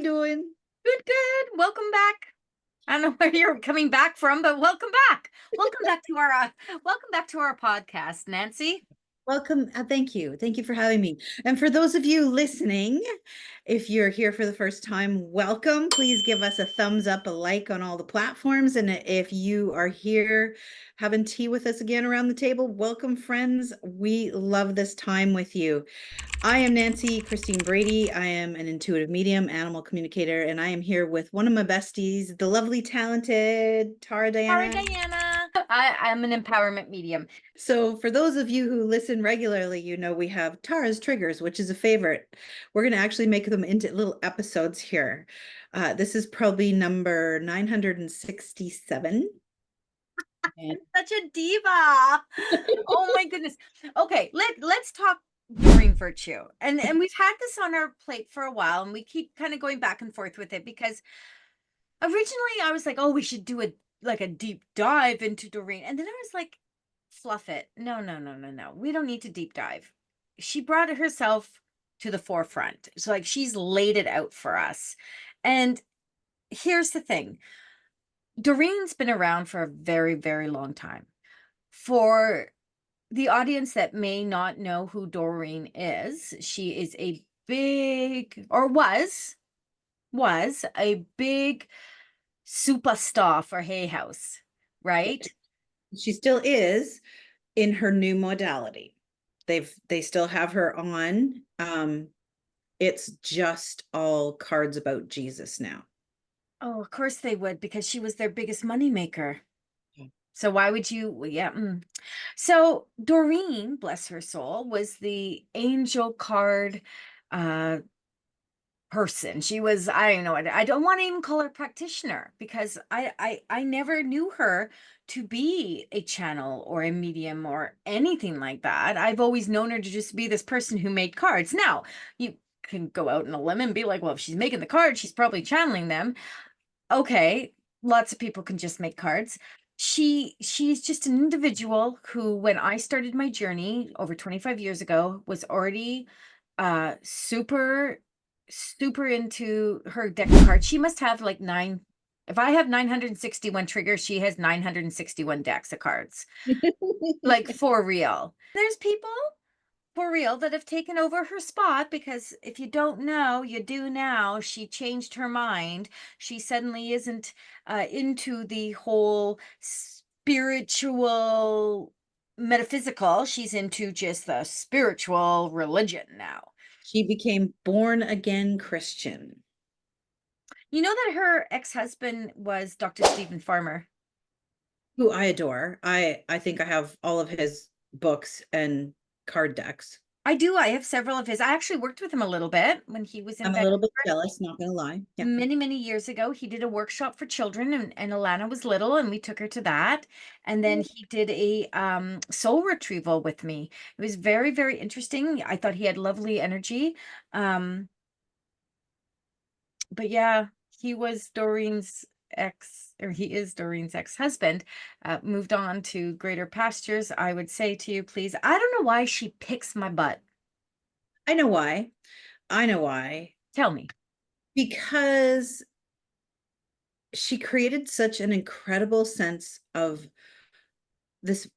doing? Good, good. Welcome back. I don't know where you're coming back from, but welcome back. Welcome back to our podcast, Nancy. Welcome. Thank you. Thank you for having me. And for those of you listening, if you're here for the first time, welcome. Please give us a thumbs up, a like on all the platforms. And if you are here having tea with us again around the table, welcome, friends. We love this time with you. I am Nancy Christine Brady. I am an intuitive medium, animal communicator, and I am here with one of my besties, the lovely, talented Tara Sorry, Diana. Diana. I'm an empowerment medium. So, for those of you who listen regularly, you know we have Tara's Triggers, which is a favorite. We're going to actually make them into little episodes here. This is probably number 967. And Such a diva. Oh my goodness. Okay, let's talk Doreen Virtue. And we've had this on our plate for a while, and we keep kind of going back and forth with it because originally I was like, oh, we should do a deep dive into Doreen. And then I was like, fluff it. No, no, no, no, no. We don't need to deep dive. She brought it herself to the forefront. So like she's laid it out for us. And here's the thing. Doreen's been around for a very, very long time. For the audience that may not know who Doreen is, she is a big, or was a big superstar for Hay House, right? she still is in her new modality. They still have her on. It's just all cards about Jesus now. Oh, of course they would, because she was their biggest moneymaker. Yeah. So why would you? Well, yeah. So Doreen, bless her soul, was the angel card uh person. She was, I don't know, I don't want to even call her practitioner because I never knew her to be a channel or a medium or anything like that. I've always known her to just be this person who made cards. Now, you can go out on a limb and be like, well, if she's making the cards, she's probably channeling them. Okay, lots of people can just make cards. She's just an individual who, when I started my journey over 25 years ago, was already super super into her deck of cards. She must have like nine. If I have 961 triggers, she has 961 decks of cards. Like for real. There's people for real that have taken over her spot because if you don't know, you do now. She changed her mind. She suddenly isn't into the whole spiritual metaphysical. She's into just the spiritual religion now. She became born again Christian, You know that her ex-husband was Dr. Stephen Farmer? who I adore. I think I have all of his books and card decks. I do. I have several of his. I actually worked with him a little bit when he was in I'm a little bit Vancouver jealous, not gonna lie. Yeah. many, many years ago. He did a workshop for children, and Alana was little, and we took her to that. And then he did a soul retrieval with me. It was very, very interesting. I thought he had lovely energy. Um, but yeah, he was Doreen's ex, or he is Doreen's ex-husband, moved on to greater pastures. I would say to you, please, I don't know why she picks my butt. I know why. I know why. Tell me. Because she created such an incredible sense of this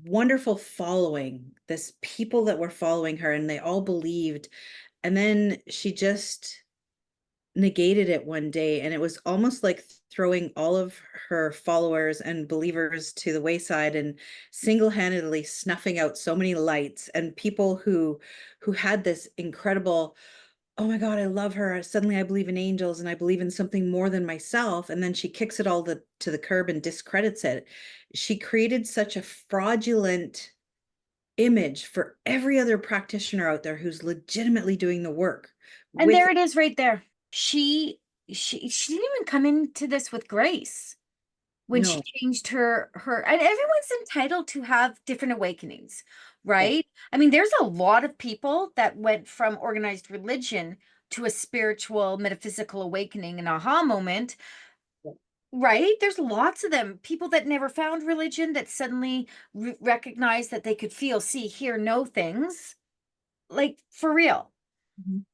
wonderful following, this people that were following her and they all believed. And then she just negated it one day, and it was almost like throwing all of her followers and believers to the wayside and single-handedly snuffing out so many lights and people who had this incredible, oh my God, I love her, suddenly I believe in angels and I believe in something more than myself, and then she kicks it all to the curb and discredits it. She created such a fraudulent image for every other practitioner out there who's legitimately doing the work And with. there it is right there. She didn't even come into this with grace when she No. changed her, and everyone's entitled to have different awakenings, Yeah. right? I mean, there's a lot of people that went from organized religion to a spiritual metaphysical awakening and aha moment, right? There's lots of them. People that never found religion that suddenly recognized that they could feel, see, hear, know things. Like for real. Mhm.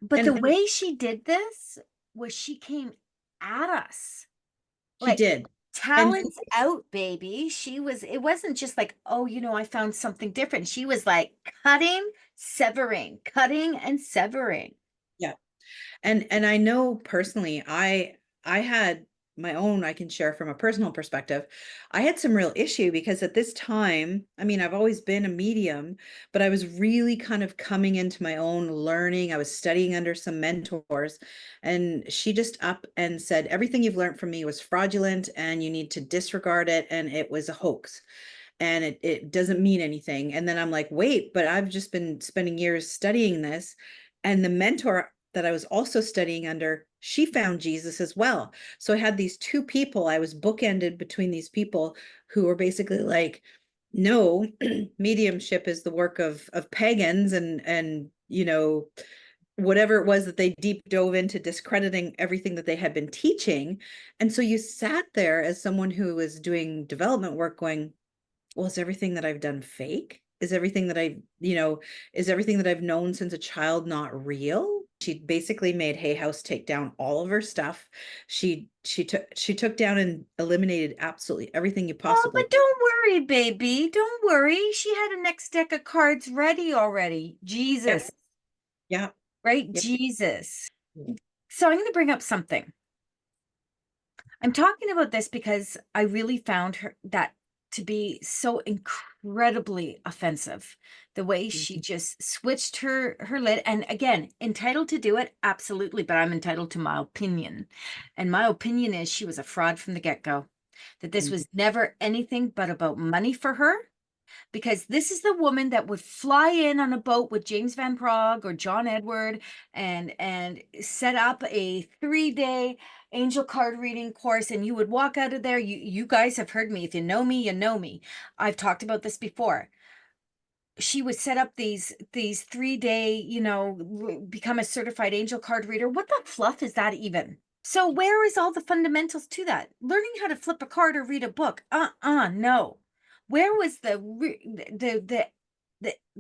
But the And way she did this was she came at us. she Like, did. And talents out, baby. It wasn't just like, oh, I found something different. She was like cutting, severing, cutting and severing. yeah. And I know personally, I had my own, I can share from a personal perspective. I had some real issue because at this time, I mean, I've always been a medium, but I was really kind of coming into my own learning. I was studying under some mentors, and she just up and said, everything you've learned from me was fraudulent and you need to disregard it, and it was a hoax. And it doesn't mean anything. And then I'm like, wait, but I've just been spending years studying this. And the mentor that I was also studying under, she found Jesus as well. So I had these two people, I was bookended between these people who were basically like, no, mediumship is the work of pagans and whatever it was that they deep dove into discrediting everything that they had been teaching. And so you sat there as someone who was doing development work going, well, is everything that I've done fake? Is everything that is everything that I've known since a child not real? She basically made Hay House take down all of her stuff. She took down and eliminated absolutely everything you Oh, possibly. but don't worry, baby. Don't worry. She had a next deck of cards ready already. Yeah, Jesus, yeah, right? yeah. Jesus. So I'm going to bring up something. I'm talking about this because I really found that to be so incredibly offensive. The way she Mhm. just switched her lid. And again, entitled to do it, absolutely, but I'm entitled to my opinion. And my opinion is she was a fraud from the get-go. That this was never anything but about money for her, because this is the woman that would fly in on a boat with James Van Prague or John Edward and set up a 3-day angel card reading course, and you would walk out of there. You guys have heard me. If you know me, you know me. I've talked about this before. She would set up these 3-day, become a certified angel card reader. What the fluff is that even? So where is all the fundamentals to that? Learning how to flip a card or read a book? No. Where was the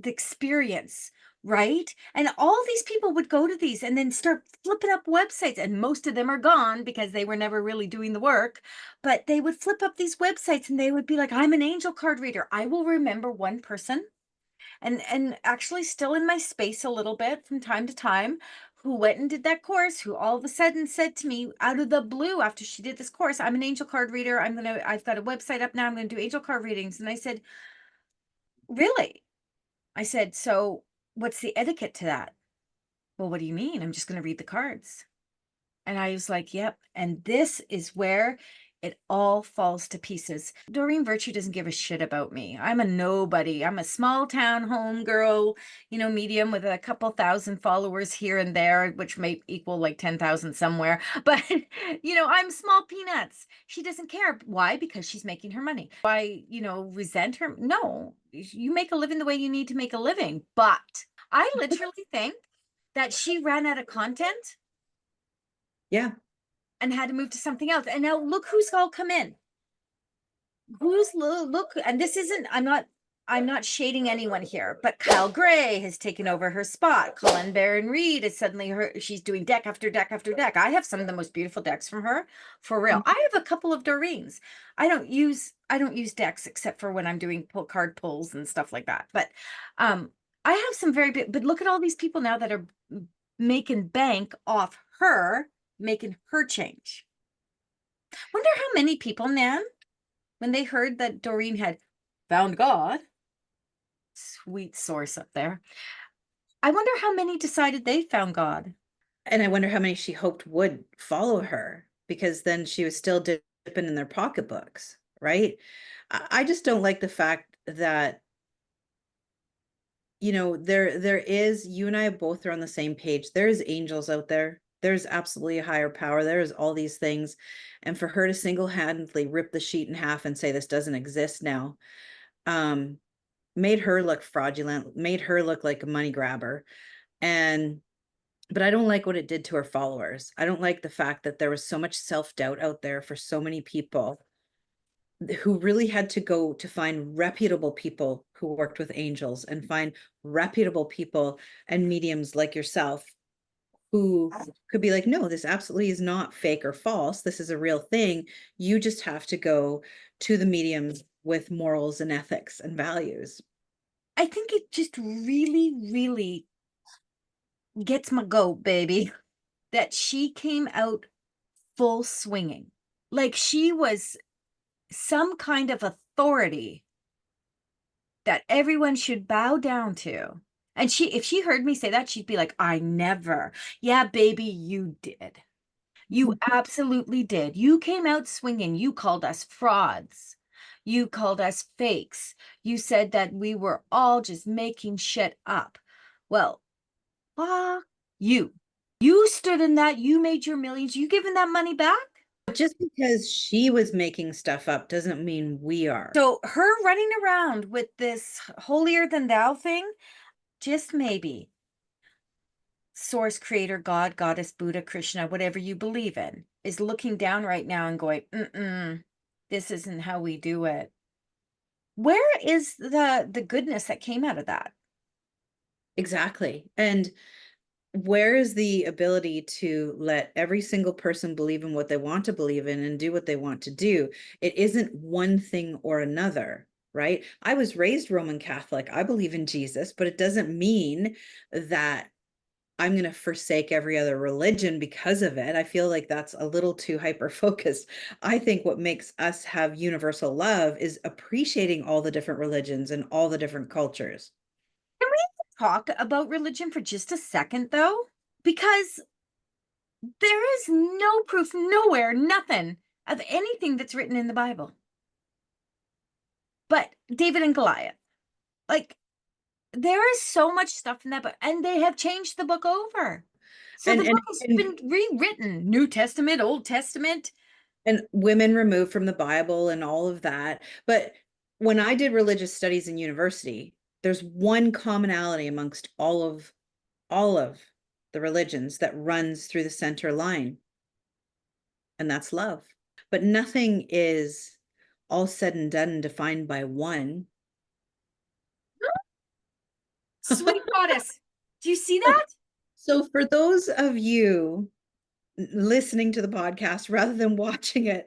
experience, right? And all these people would go to these and then start flipping up websites, and most of them are gone because they were never really doing the work. But they would flip up these websites and they would be like, I'm an angel card reader. I will remember one person, and actually still in my space a little bit from time to time, who went and did that course, who all of a sudden said to me out of the blue after she did this course, I'm an angel card reader. I've got a website up now. I'm gonna do angel card readings. And I said, really? I said, so what's the etiquette to that? Well, what do you mean? I'm just gonna read the cards. And I was like, yep. And this is where it all falls to pieces. Doreen Virtue doesn't give a shit about me. I'm a nobody. I'm a small town home girl, medium with a couple thousand followers here and there, which may equal like 10,000 somewhere. But, I'm small peanuts. She doesn't care. Why? Because she's making her money. Why, resent her? No, you make a living the way you need to make a living. But I literally think that she ran out of content Yeah. and had to move to something else. And now look who's all come in. Look, and this isn't, I'm not shading anyone here, but Kyle Gray has taken over her spot. Colin Baron-Reid is suddenly she's doing deck after deck after deck. I have some of the most beautiful decks from her, for real. I have a couple of Doreens. I don't use decks except for when I'm doing card pulls and stuff like that. But I have some very big, but look at all these people now that are making bank off her, making her change. Wonder how many people, Nan, when they heard that Doreen had found God, sweet source up there, I wonder how many decided they found God. And I wonder how many she hoped would follow her, because then she was still dipping in their pocketbooks, right? I just don't like the fact that, there is, you and I both are on the same page. There's angels out there. There's absolutely a higher power. There's all these things. And for her to single-handedly rip the sheet in half and say this doesn't exist now, um, made her look fraudulent, made her look like a money grabber. But I don't like what it did to her followers. I don't like the fact that there was so much self-doubt out there for so many people who really had to go to find reputable people who worked with angels and find reputable people and mediums like yourself who could be like, no, this absolutely is not fake or false. This is a real thing. You just have to go to the mediums with morals and ethics and values. I think it just really, really gets my goat, baby, that she came out full swinging. Like she was some kind of authority that everyone should bow down to. And if she heard me say that, she'd be like, I never. Yeah, baby, you did. You absolutely did. You came out swinging. You called us frauds. You called us fakes. You said that we were all just making shit up. Well, fuck you. You stood in that. You made your millions. You giving that money back? Just because she was making stuff up doesn't mean we are. So her running around with this holier than thou thing, just maybe source, creator, God, goddess, Buddha, Krishna, whatever you believe in, is looking down right now and going, this isn't how we do it. Where is the goodness that came out of that? Exactly. And where is the ability to let every single person believe in what they want to believe in and do what they want to do? It isn't one thing or another, right? I was raised Roman Catholic. I believe in Jesus, but it doesn't mean that I'm going to forsake every other religion because of it. I feel like that's a little too hyper focused. I think what makes us have universal love is appreciating all the different religions and all the different cultures. Can we talk about religion for just a second, though? Because there is no proof nowhere, nothing of anything that's written in the Bible. But David and Goliath, like, there is so much stuff in that book, and they have changed the book over. So And the and book has and, been rewritten, New Testament, Old Testament. and women removed from the Bible and all of that. But when I did religious studies in university, there's one commonality amongst all of the religions that runs through the center line, and that's love. But nothing is all said and done and defined by one. Sweet goddess. Do you see that? So for those of you listening to the podcast rather than watching it,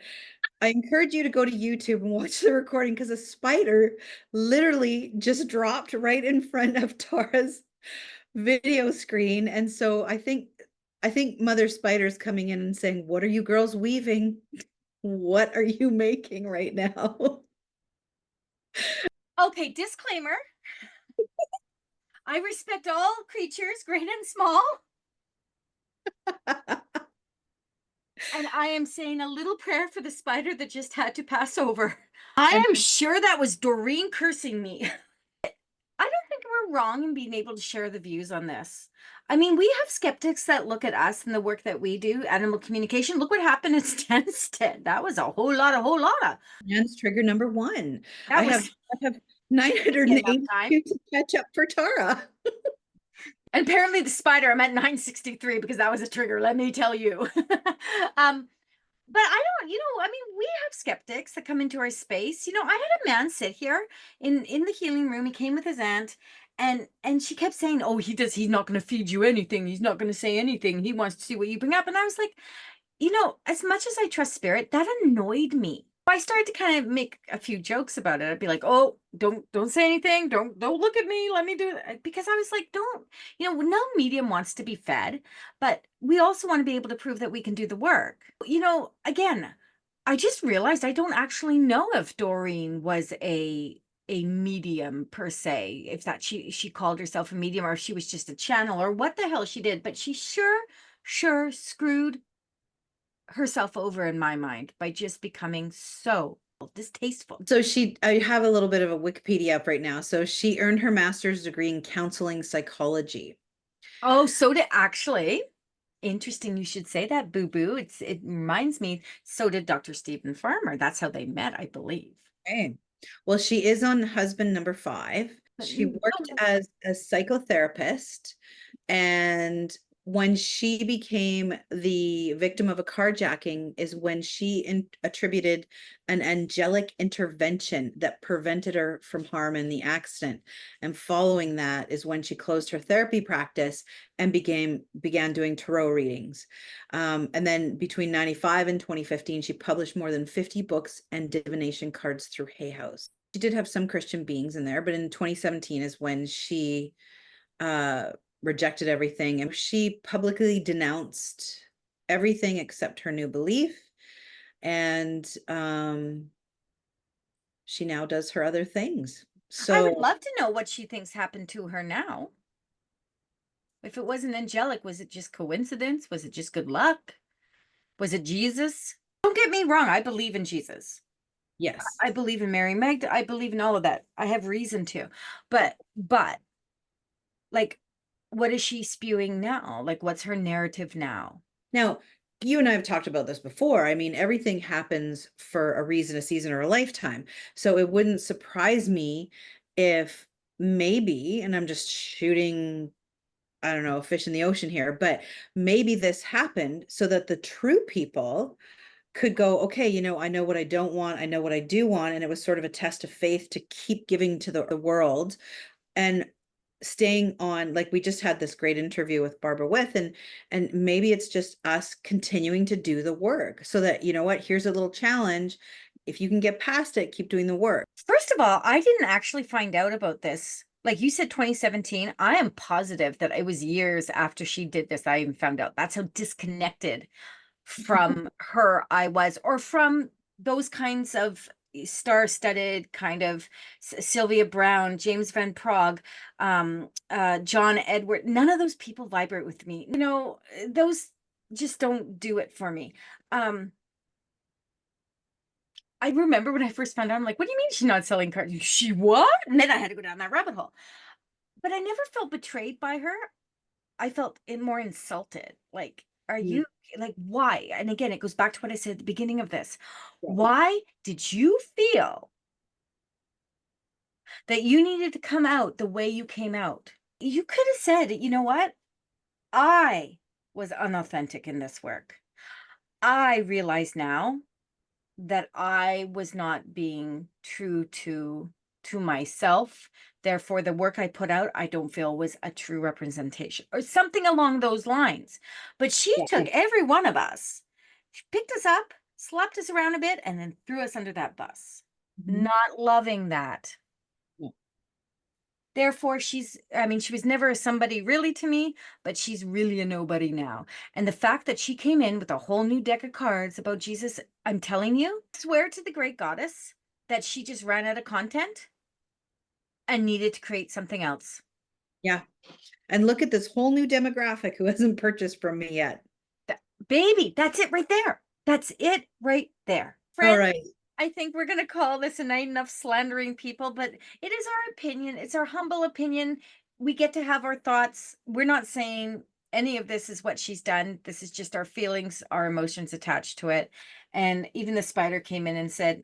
I encourage you to go to YouTube and watch the recording because a spider literally just dropped right in front of Tara's video screen. And so I think Mother Spider's coming in and saying, "What are you girls weaving? What are you making right now?" Okay, disclaimer. I respect all creatures, great and small. And I am saying a little prayer for the spider that just had to pass over. I And am sure that was Doreen cursing me. I don't think we're wrong in being able to share the views on this. I mean, we have skeptics that look at us and the work that we do, animal communication. Look what happened in Stansted. That was a whole lot of. hands trigger number one. I That have was I have enough time. 982 to catch up for Tara. And apparently the spider, I'm at 963 because that was a trigger, let me tell you. But I don't, I mean, we have skeptics that come into our space. I had a man sit here in the healing room. He came with his aunt, and she kept saying, "Oh, he's not going to feed you anything. He's not going to say anything. He wants to see what you bring up." And I was like, as much as I trust spirit, that annoyed me. I started to kind of make a few jokes about it. I'd be like, "Oh, don't say anything. Don't look at me. Let me do it." Because I was like, don't, no medium wants to be fed, but we also want to be able to prove that we can do the work. Again, I just realized I don't actually know if Doreen was a medium per se, if that she called herself a medium or if she was just a channel or what the hell she did, but she sure screwed herself over in my mind by just becoming so distasteful. So I have a little bit of a Wikipedia up right now. So she earned her master's degree in counseling psychology. Oh, so did actually. Interesting you should say that, boo boo. It reminds me, so did Dr. Stephen Farmer. That's how they met, I believe. Okay. Well, she is on husband number 5. She worked as a psychotherapist and when she became the victim of a carjacking is when she attributed an angelic intervention that prevented her from harm in the accident. And following that is when she closed her therapy practice and began doing tarot readings. And then between 95 and 2015, she published more than 50 books and divination cards through Hay House. She did have some Christian beings in there, but in 2017 is when she uh rejected everything, and she publicly denounced everything except her new belief. And she now does her other things. I would So love to know what she thinks happened to her now. If it wasn't angelic, was it just coincidence? Was it just good luck? Was it Jesus? Don't get me wrong, I believe in Jesus. yes. I believe in Mary Magdalene. I believe in all of that. I have reason to. But like, what is she spewing now? Like, what's her narrative now? Now, you and I have talked about this before. I mean, everything happens for a reason, a season, or a lifetime. So it wouldn't surprise me if maybe, and I'm just shooting, I don't know, a fish in the ocean here, but maybe this happened so that the true people could go, okay, I know what I don't want, I know what I do want. And it was sort of a test of faith to keep giving to the world and staying on. Like, we just had this great interview with Barbara With, and maybe it's just us continuing to do the work so that, what, here's a little challenge. If you can get past it, keep doing the work. First of all, I didn't actually find out about this. Like you said, 2017. I am positive that it was years after she did this. I even found out. That's how disconnected from her I was, or from those kinds of star-studded kind of Sylvia Brown, James Van Prague, John Edward. None of those people vibrate with me. Those just don't do it for me. I remember when I first found out, I'm like, what do you mean she's not selling cards? She what? And then I had to go down that rabbit hole. But I never felt betrayed by her. I felt more insulted. Like, are Mm, you like, why? And again, it goes back to what I said at the beginning of this. yeah. Why did you feel that you needed to come out the way you came out? You could have said, you know what? I was unauthentic in this work. I realize now that I was not being true to myself. Therefore, the work I put out, I don't feel was a true representation or something along those lines. But she Yeah. took every one of us, she picked us up, slapped us around a bit, and then threw us under that bus. Mhm. Not loving that. Yeah. Therefore, I mean, she was never somebody really to me, but she's really a nobody now. And the fact that she came in with a whole new deck of cards about Jesus, I'm telling you, swear to the great goddess that she just ran out of content and needed to create something else. Yeah. And look at this whole new demographic who hasn't purchased from me yet. Baby, that's it right there. That's it right there. All Friend, right. I think we're going to call this a night enough slandering people, but it is our opinion. It's our humble opinion. We get to have our thoughts. We're not saying any of this is what she's done. This is just our feelings, our emotions attached to it. And even the spider came in and said,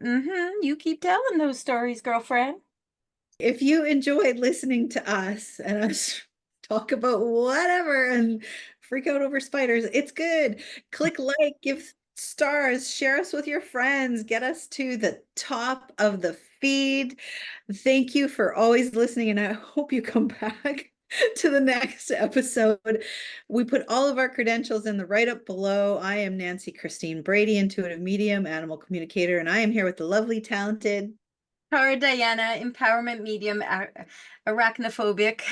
you keep telling those stories, girlfriend. If you enjoyed listening to us and us talk about whatever and freak out over spiders, it's good. Click like, give stars, share us with your friends, get us to the top of the feed. Thank you for always listening, and I hope you come back to the next episode. We put all of our credentials in the write up below. I am Nancy Christine Brady, intuitive medium, animal communicator, and I am here with the lovely, talented Tara Diana, empowerment medium, arachnophobic.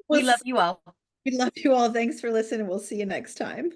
We We'll love you all. We love you all. Thanks for listening. We'll see you next time.